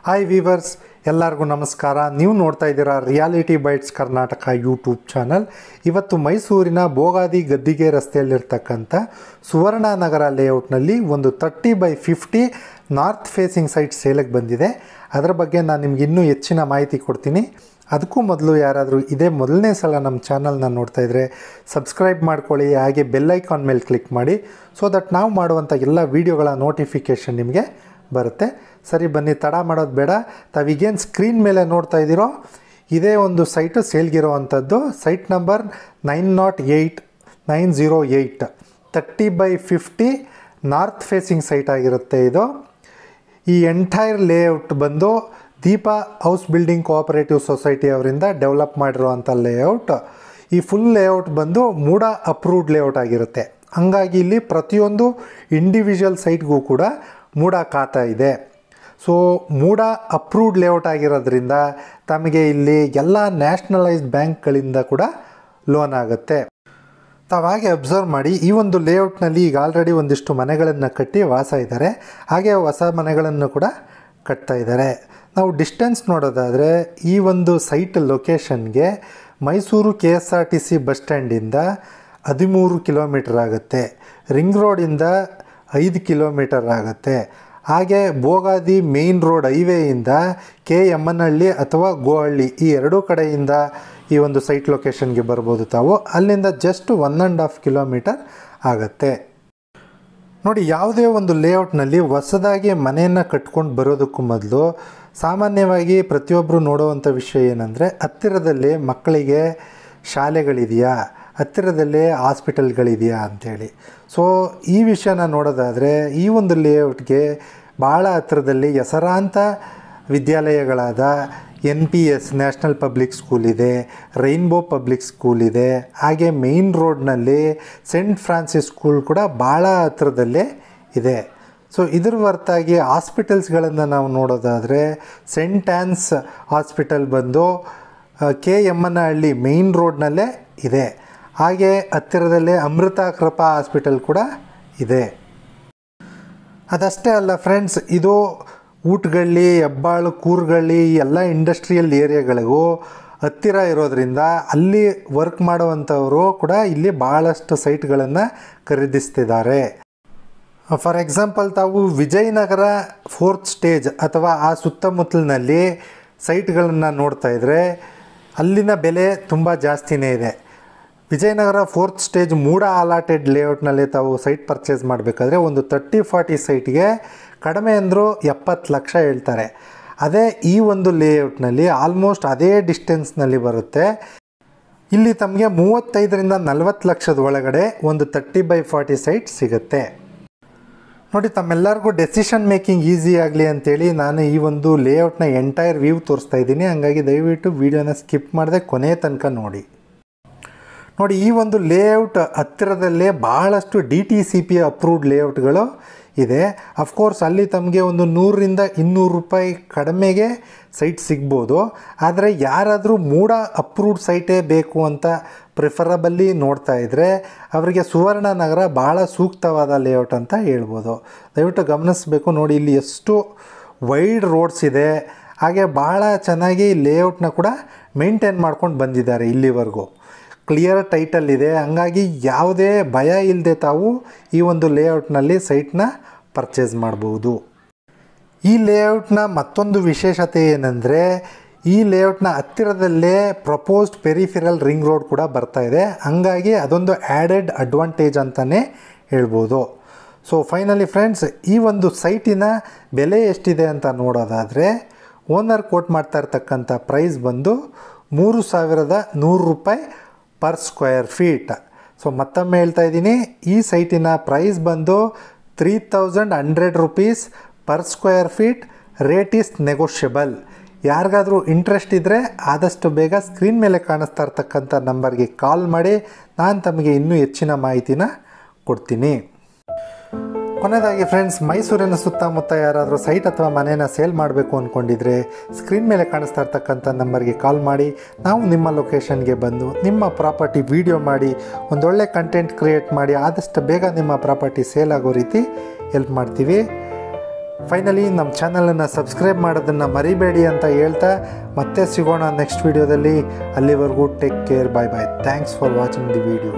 Hi viewers, ಎಲ್ಲರಿಗೂ ನಮಸ್ಕಾರ. ನೀವು ನೋಡ್ತಾ ಇದ್ದೀರಾ reality bites Karnataka YouTube channel. ಇವತ್ತು ಮೈಸೂರಿನ ಬೋಗಾದಿ ಗದ್ದಿಗೆ ರಸ್ತೆಯಲ್ಲಿರ್ತಕ್ಕಂಥ ಸುವರ್ಣ ನಗರ ಲೇಔಟ್ನಲ್ಲಿ ಒಂದು 30x50 ನಾರ್ತ್ ಫೇಸಿಂಗ್ ಸೈಟ್ ಸೇಲಿಗೆ ಬಂದಿದೆ. ಅದರ ಬಗ್ಗೆ ನಾನು ನಿಮ್ಗೆ ಇನ್ನೂ ಹೆಚ್ಚಿನ ಮಾಹಿತಿ ಕೊಡ್ತೀನಿ. ಅದಕ್ಕೂ ಮೊದಲು ಯಾರಾದರೂ ಇದೇ ಮೊದಲನೇ ಸಲ ನಮ್ಮ ಚಾನಲ್ನ ನೋಡ್ತಾ ಇದ್ದರೆ ಸಬ್ಸ್ಕ್ರೈಬ್ ಮಾಡ್ಕೊಳ್ಳಿ, ಹಾಗೆ ಬೆಲ್ ಐಕಾನ್ ಮೇಲೆ ಕ್ಲಿಕ್ ಮಾಡಿ, ಸೊ ದಟ್ ನಾವು ಮಾಡುವಂಥ ಎಲ್ಲ ವೀಡಿಯೋಗಳ ನೋಟಿಫಿಕೇಷನ್ ನಿಮಗೆ ಬರುತ್ತೆ. ಸರಿ, ಬನ್ನಿ, ತಡ ಮಾಡೋದು ಬೇಡ. ತಾವೀಗೇನು ಸ್ಕ್ರೀನ್ ಮೇಲೆ ನೋಡ್ತಾ ಇದ್ದೀರೋ ಇದೇ ಒಂದು ಸೈಟು ಸೇಲ್ಗಿರೋ ಅಂಥದ್ದು. Site number 908 30x50 north facing site ಆಗಿರುತ್ತೆ ಇದು. ಈ ಎಂಟೈರ್ ಲೇಔಟ್ ಬಂದು ದೀಪ ಹೌಸ್ ಬಿಲ್ಡಿಂಗ್ ಕೋಆಪರೇಟಿವ್ ಸೊಸೈಟಿ ಅವರಿಂದ ಡೆವಲಪ್ ಮಾಡಿರುವಂಥ ಲೇಔಟ್. ಈ ಫುಲ್ ಲೇಔಟ್ ಬಂದು ಮೂಡ ಅಪ್ರೂವ್ಡ್ ಲೇಔಟ್ ಆಗಿರುತ್ತೆ. ಹಂಗಾಗಿ ಇಲ್ಲಿ ಪ್ರತಿಯೊಂದು ಇಂಡಿವಿಜುವಲ್ ಸೈಟ್ಗೂ ಕೂಡ ಮೂಡ ಖಾತಾ ಇದೆ. ಸೊ ಮೂಡ ಅಪ್ರೂವ್ಡ್ ಲೇಔಟ್ ಆಗಿರೋದ್ರಿಂದ ತಮಗೆ ಇಲ್ಲಿ ಎಲ್ಲ ನ್ಯಾಷನಲೈಸ್ಡ್ ಬ್ಯಾಂಕ್ಗಳಿಂದ ಕೂಡ ಲೋನ್ ಆಗುತ್ತೆ. ತಾವಾಗೆ ಅಬ್ಸರ್ವ್ ಮಾಡಿ, ಈ ಒಂದು ಲೇಔಟ್ನಲ್ಲಿ ಈಗ ಆಲ್ರೆಡಿ ಒಂದಿಷ್ಟು ಮನೆಗಳನ್ನು ಕಟ್ಟಿ ವಾಸ ಇದ್ದಾರೆ, ಹಾಗೆ ಹೊಸ ಮನೆಗಳನ್ನು ಕೂಡ ಕಟ್ತಾ ಇದ್ದಾರೆ. ನಾವು ಡಿಸ್ಟೆನ್ಸ್ ನೋಡೋದಾದರೆ ಈ ಒಂದು ಸೈಟ್ ಲೊಕೇಶನ್ಗೆ ಮೈಸೂರು KSRTC ಬಸ್ ಸ್ಟ್ಯಾಂಡಿಂದ 13 ಕಿಲೋಮೀಟರ್ ಆಗುತ್ತೆ, ರಿಂಗ್ ರೋಡಿಂದ 5 ಕಿಲೋಮೀಟರ್ ಆಗುತ್ತೆ, ಹಾಗೆ ಬೋಗಾದಿ ಮೇನ್ ರೋಡ್ ಹೈವೇಯಿಂದ KMNಹಳ್ಳಿ ಅಥವಾ ಗೋಹಳ್ಳಿ ಈ ಎರಡೂ ಕಡೆಯಿಂದ ಈ ಒಂದು ಸೈಟ್ ಲೊಕೇಶನ್ಗೆ ಬರ್ಬೋದು ತಾವು. ಅಲ್ಲಿಂದ ಜಸ್ಟ್ 1.5 ಕಿಲೋಮೀಟರ್ ಆಗುತ್ತೆ. ನೋಡಿ, ಯಾವುದೇ ಒಂದು ಲೇಔಟ್ನಲ್ಲಿ ಹೊಸದಾಗಿ ಮನೆಯನ್ನು ಕಟ್ಕೊಂಡು ಬರೋದಕ್ಕೂ ಮೊದಲು ಸಾಮಾನ್ಯವಾಗಿ ಪ್ರತಿಯೊಬ್ಬರು ನೋಡುವಂಥ ವಿಷಯ ಏನಂದರೆ, ಹತ್ತಿರದಲ್ಲಿ ಮಕ್ಕಳಿಗೆ ಶಾಲೆಗಳಿದೆಯಾ, ಹತ್ತಿರದಲ್ಲೇ ಹಾಸ್ಪಿಟಲ್ಗಳಿದೆಯಾ ಅಂಥೇಳಿ. ಸೊ ಈ ವಿಷಯನ ನೋಡೋದಾದರೆ ಈ ಒಂದು ಲೇಔಟ್ಗೆ ಭಾಳ ಹತ್ತಿರದಲ್ಲಿ ಹೆಸರಾಂತ ವಿದ್ಯಾಲಯಗಳಾದ NPS ನ್ಯಾಷನಲ್ ಪಬ್ಲಿಕ್ ಸ್ಕೂಲ್ ಇದೆ, ರೈನ್ಬೋ ಪಬ್ಲಿಕ್ ಸ್ಕೂಲ್ ಇದೆ, ಹಾಗೆ ಮೇನ್ ರೋಡ್ನಲ್ಲಿ ಸೆಂಟ್ ಫ್ರಾನ್ಸಿಸ್ ಸ್ಕೂಲ್ ಕೂಡ ಭಾಳ ಹತ್ತಿರದಲ್ಲೇ ಇದೆ. ಸೊ ಇದ್ರ ಹೊರತಾಗಿ ಹಾಸ್ಪಿಟಲ್ಸ್ಗಳನ್ನು ನಾವು ನೋಡೋದಾದರೆ ಸೆಂಟ್ ಆನ್ಸ್ ಹಾಸ್ಪಿಟಲ್ ಬಂದು KMNಹಳ್ಳಿ ಮೇನ್ ರೋಡ್ನಲ್ಲೇ ಇದೆ, ಹಾಗೆ ಹತ್ತಿರದಲ್ಲೇ ಅಮೃತ ಕೃಪಾ ಹಾಸ್ಪಿಟಲ್ ಕೂಡ ಇದೆ. ಅದಷ್ಟೇ ಅಲ್ಲ ಫ್ರೆಂಡ್ಸ್, ಇದು ಊಟಗಳ್ಳಿ, ಹೆಬ್ಬಾಳು, ಕೂರ್ಗಳ್ಳಿ ಎಲ್ಲ ಇಂಡಸ್ಟ್ರಿಯಲ್ ಏರಿಯಾಗಳಿಗೂ ಹತ್ತಿರ ಇರೋದರಿಂದ ಅಲ್ಲಿ ವರ್ಕ್ ಮಾಡುವಂಥವರು ಕೂಡ ಇಲ್ಲಿ ಭಾಳಷ್ಟು ಸೈಟ್ಗಳನ್ನು ಖರೀದಿಸ್ತಿದ್ದಾರೆ. ಫಾರ್ ಎಕ್ಸಾಂಪಲ್, ತಾವು ವಿಜಯನಗರ 4th ಸ್ಟೇಜ್ ಅಥವಾ ಆ ಸುತ್ತಮುತ್ತಲಿನಲ್ಲಿ ಸೈಟ್ಗಳನ್ನು ನೋಡ್ತಾ ಇದ್ದರೆ ಅಲ್ಲಿನ ಬೆಲೆ ತುಂಬ ಜಾಸ್ತಿನೇ ಇದೆ. ವಿಜಯನಗರ 4th ಸ್ಟೇಜ್ ಮೂಡ ಅಲಾಟೆಡ್ ಲೇಔಟ್ನಲ್ಲಿ ತಾವು ಸೈಟ್ ಪರ್ಚೇಸ್ ಮಾಡಬೇಕಾದ್ರೆ ಒಂದು 30-40 ಸೈಟ್ಗೆ ಕಡಿಮೆ ಅಂದರೂ 70 ಲಕ್ಷ ಹೇಳ್ತಾರೆ. ಅದೇ ಈ ಒಂದು ಲೇಔಟ್ನಲ್ಲಿ ಆಲ್ಮೋಸ್ಟ್ ಅದೇ ಡಿಸ್ಟೆನ್ಸ್ನಲ್ಲಿ ಬರುತ್ತೆ. ಇಲ್ಲಿ ತಮಗೆ 35ರಿಂದ 40 ಲಕ್ಷದ ಒಳಗಡೆ ಒಂದು 30x40 ಸೈಟ್ ಸಿಗುತ್ತೆ. ನೋಡಿ, ತಮ್ಮೆಲ್ಲರಿಗೂ ಡೆಸಿಷನ್ ಮೇಕಿಂಗ್ ಈಸಿ ಆಗಲಿ ಅಂತೇಳಿ ನಾನು ಈ ಒಂದು ಲೇಔಟ್ನ ಎಂಟೈರ್ ವ್ಯೂ ತೋರಿಸ್ತಾ ಇದ್ದೀನಿ. ಹಾಗಾಗಿ ದಯವಿಟ್ಟು ವಿಡಿಯೋನ ಸ್ಕಿಪ್ ಮಾಡದೆ ಕೊನೆ ತನಕ ನೋಡಿ. ನೋಡಿ, ಈ ಒಂದು ಲೇಔಟ್ ಹತ್ತಿರದಲ್ಲೇ ಭಾಳಷ್ಟು DTCP ಅಪ್ರೂವ್ಡ್ ಲೇಔಟ್ಗಳು ಇದೆ. ಅಫ್ಕೋರ್ಸ್ ಅಲ್ಲಿ ತಮಗೆ ಒಂದು 100ರಿಂದ 200 ರೂಪಾಯಿ ಕಡಿಮೆಗೆ ಸೈಟ್ ಸಿಗ್ಬೋದು. ಆದರೆ ಯಾರಾದರೂ ಮೂಡ ಅಪ್ರೂವ್ಡ್ ಸೈಟೇ ಬೇಕು ಅಂತ ಪ್ರಿಫರಬಲ್ಲಿ ನೋಡ್ತಾ ಇದ್ದರೆ ಅವರಿಗೆ ಸುವರ್ಣ ನಗರ ಭಾಳ ಸೂಕ್ತವಾದ ಲೇಔಟ್ ಅಂತ ಹೇಳ್ಬೋದು. ದಯವಿಟ್ಟು ಗಮನಿಸಬೇಕು. ನೋಡಿ, ಇಲ್ಲಿ ಎಷ್ಟು ವೈಡ್ ರೋಡ್ಸ್ ಇದೆ, ಹಾಗೆ ಭಾಳ ಚೆನ್ನಾಗಿ ಲೇಔಟ್ನ ಕೂಡ ಮೇಂಟೈನ್ ಮಾಡ್ಕೊಂಡು ಬಂದಿದ್ದಾರೆ. ಇಲ್ಲಿವರೆಗೂ ಕ್ಲಿಯರ್ ಟೈಟಲ್ ಇದೆ. ಹಂಗಾಗಿ ಯಾವುದೇ ಭಯ ಇಲ್ಲದೆ ತಾವು ಈ ಒಂದು ಲೇಔಟ್ನಲ್ಲಿ ಸೈಟ್ನ ಪರ್ಚೇಸ್ ಮಾಡ್ಬೋದು. ಈ ಲೇಔಟ್ನ ಮತ್ತೊಂದು ವಿಶೇಷತೆ ಏನಂದರೆ, ಈ ಲೇಔಟ್ನ ಹತ್ತಿರದಲ್ಲೇ ಪ್ರಪೋಸ್ಡ್ ಪೆರಿಫೆರಲ್ ರಿಂಗ್ ರೋಡ್ ಕೂಡ ಬರ್ತಾ ಇದೆ. ಹಂಗಾಗಿ ಅದೊಂದು ಆ್ಯಡೆಡ್ ಅಡ್ವಾಂಟೇಜ್ ಅಂತಲೇ ಹೇಳ್ಬೋದು. ಸೊ ಫೈನಲಿ ಫ್ರೆಂಡ್ಸ್, ಈ ಒಂದು ಸೈಟಿನ ಬೆಲೆ ಎಷ್ಟಿದೆ ಅಂತ ನೋಡೋದಾದರೆ ಓನರ್ ಕೋಟ್ ಮಾಡ್ತಾ ಇರ್ತಕ್ಕಂಥ ಪ್ರೈಸ್ ಬಂದು 3,100 ರೂಪಾಯಿ ಪರ್ ಸ್ಕ್ವೇರ್ ಫೀಟ್. ಸೊ ಮತ್ತೊಮ್ಮೆ ಹೇಳ್ತಾ ಇದ್ದೀನಿ, ಈ ಸೈಟಿನ ಪ್ರೈಸ್ ಬಂದು 3,100 rupees per square feet. Rate is negotiable. ಯಾರಿಗಾದರೂ ಇಂಟ್ರೆಸ್ಟ್ ಇದ್ದರೆ ಆದಷ್ಟು ಬೇಗ ಸ್ಕ್ರೀನ್ ಮೇಲೆ ಕಾಣಿಸ್ತಾ ಇರ್ತಕ್ಕಂಥ ನಂಬರ್ಗೆ ಕಾಲ್ ಮಾಡಿ, ನಾನು ತಮಗೆ ಇನ್ನೂ ಹೆಚ್ಚಿನ ಮಾಹಿತಿನ ಕೊಡ್ತೀನಿ. ಕೊನೆಯದಾಗಿ ಫ್ರೆಂಡ್ಸ್, ಮೈಸೂರಿನ ಸುತ್ತಮುತ್ತ ಯಾರಾದರೂ ಸೈಟ್ ಅಥವಾ ಮನೇನ ಸೇಲ್ ಮಾಡಬೇಕು ಅಂದ್ಕೊಂಡಿದ್ರೆ ಸ್ಕ್ರೀನ್ ಮೇಲೆ ಕಾಣಿಸ್ತಾ ಇರ್ತಕ್ಕಂಥ ನಂಬರ್ಗೆ ಕಾಲ್ ಮಾಡಿ, ನಾವು ನಿಮ್ಮ ಲೊಕೇಶನ್ಗೆ ಬಂದು ನಿಮ್ಮ ಪ್ರಾಪರ್ಟಿ ವಿಡಿಯೋ ಮಾಡಿ ಒಂದೊಳ್ಳೆ ಕಂಟೆಂಟ್ ಕ್ರಿಯೇಟ್ ಮಾಡಿ ಆದಷ್ಟು ಬೇಗ ನಿಮ್ಮ ಪ್ರಾಪರ್ಟಿ ಸೇಲ್ ಆಗೋ ರೀತಿ ಹೆಲ್ಪ್ ಮಾಡ್ತೀವಿ. ಫೈನಲಿ ನಮ್ಮ ಚಾನಲನ್ನು ಸಬ್ಸ್ಕ್ರೈಬ್ ಮಾಡೋದನ್ನು ಮರಿಬೇಡಿ ಅಂತ ಹೇಳ್ತಾ ಮತ್ತೆ ಸಿಗೋಣ ನೆಕ್ಸ್ಟ್ ವೀಡಿಯೋದಲ್ಲಿ. ಅಲ್ಲಿವರೆಗೂ take care, bye bye. Thanks for watching the video.